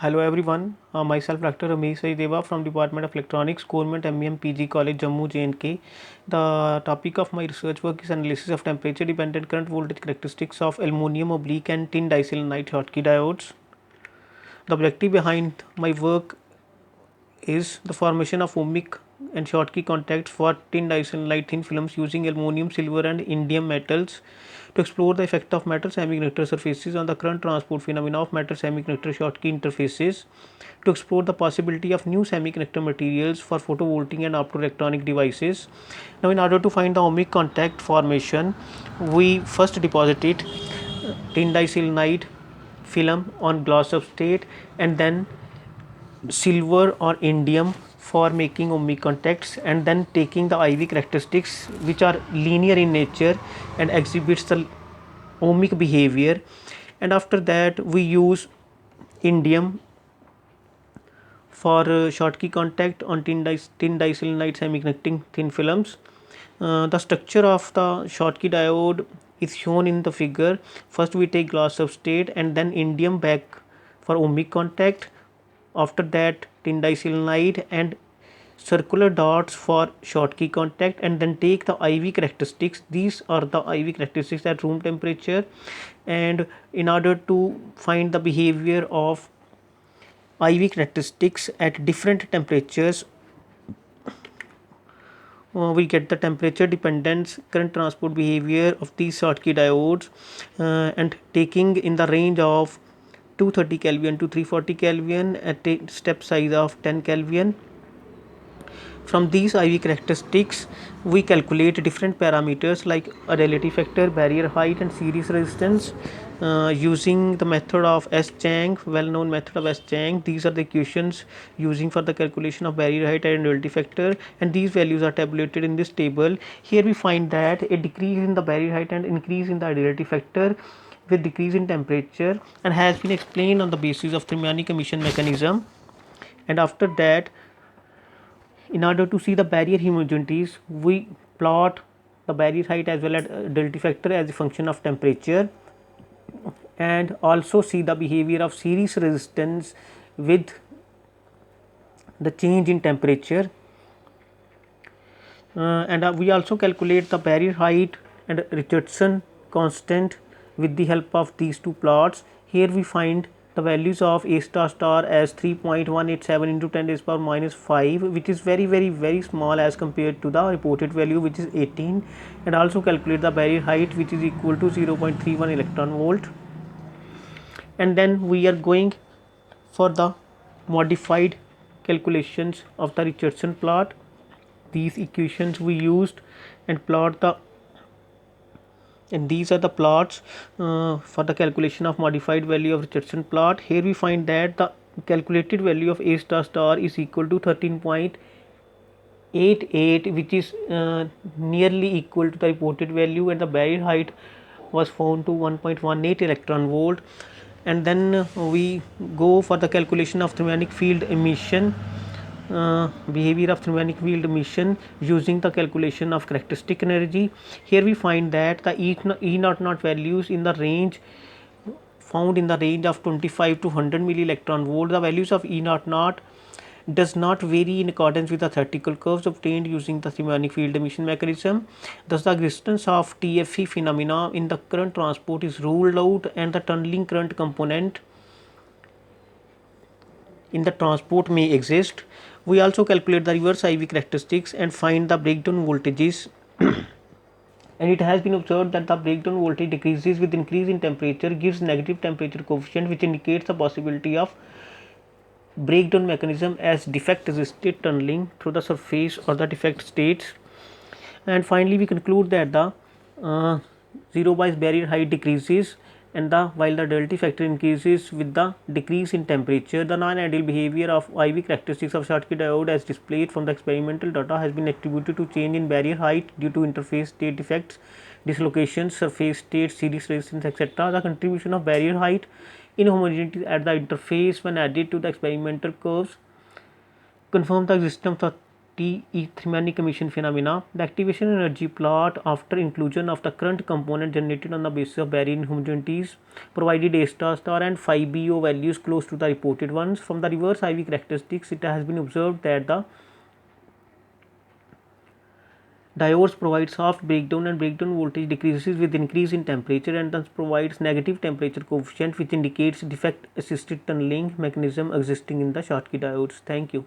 Hello everyone, myself Dr. Ramesh Saideva from Department of Electronics, Government MEM PG College, Jammu, J&K. The topic of my research work is analysis of temperature dependent current voltage characteristics of aluminum oblique and tin diselenite Schottky diodes. The objective behind my work is the formation of ohmic and Schottky contacts for tin diselenite thin films using aluminum, silver and indium metals to explore the effect of metal semiconductor surfaces on the current transport phenomena of metal semiconductor Schottky interfaces, to explore the possibility of new semiconductor materials for photovoltaic and optoelectronic devices. Now, in order to find the ohmic contact formation, we first deposited tin diselenite film on glass substrate and then silver or indium for making ohmic contacts, and then taking the IV characteristics which are linear in nature and exhibits the ohmic behavior, and after that we use indium for Schottky contact on tin diselenite semiconducting thin films. The structure of the Schottky diode is shown in the figure. First we take glass substrate and then indium back for ohmic contact. After that tin diselenite and circular dots for Schottky contact, and then take the IV characteristics. These are the IV characteristics at room temperature, and in order to find the behavior of IV characteristics at different temperatures, we get the temperature dependence current transport behavior of these Schottky diodes, and taking in the range of 230 Kelvin to 340 Kelvin at a step size of 10 Kelvin. From these IV characteristics, we calculate different parameters like adality factor, barrier height, and series resistance using the method of S-Chang, well-known method of S-Chang. These are the equations using for the calculation of barrier height and adality factor, and these values are tabulated in this table. Here we find that a decrease in the barrier height and increase in the adality factor with decrease in temperature, and has been explained on the basis of thermionic emission mechanism. And after that, in order to see the barrier homogeneities, we plot the barrier height as well as adality factor as a function of temperature, and also see the behavior of series resistance with the change in temperature. And we also calculate the barrier height and Richardson constant with the help of these two plots. Here we find the values of A star star as 3.187 into 10 raised power minus 5, which is very small as compared to the reported value, which is 18, and also calculate the barrier height, which is equal to 0.31 electron volt. And then we are going for the modified calculations of the Richardson plot. These equations we used and plot the, and these are the plots for the calculation of modified value of Richardson plot. Here we find that the calculated value of A star star is equal to 13.88, which is nearly equal to the reported value, and the barrier height was found to 1.18 electron volt. And then we go for the calculation of thermionic field emission, behavior of thermionic field emission using the calculation of characteristic energy. Here we find that the E naught naught values in the range found in the range of 25 to 100 milli electron volt. The values of E naught naught does not vary in accordance with the theoretical curves obtained using the thermionic field emission mechanism. Thus, the existence of TFE phenomena in the current transport is ruled out, and the tunneling current component in the transport may exist. We also calculate the reverse IV characteristics and find the breakdown voltages. And it has been observed that the breakdown voltage decreases with increase in temperature, gives negative temperature coefficient, which indicates the possibility of breakdown mechanism as defect resisted tunneling through the surface or the defect states. And finally, we conclude that the zero bias barrier height decreases, and while the adality factor increases with the decrease in temperature. The non-ideal behavior of IV characteristics of Schottky diode as displayed from the experimental data has been attributed to change in barrier height due to interface state defects, dislocations, surface state, series resistance, etc. The contribution of barrier height inhomogeneity at the interface when added to the experimental curves confirm the existence of T-Thymanic emission phenomena. The activation energy plot after inclusion of the current component generated on the basis of baryon homogeneities provided A star star and phi BO values close to the reported ones. From the reverse IV characteristics, it has been observed that the diodes provide soft breakdown and breakdown voltage decreases with increase in temperature and thus provides negative temperature coefficient, which indicates defect assisted tunneling mechanism existing in the Schottky diodes. Thank you.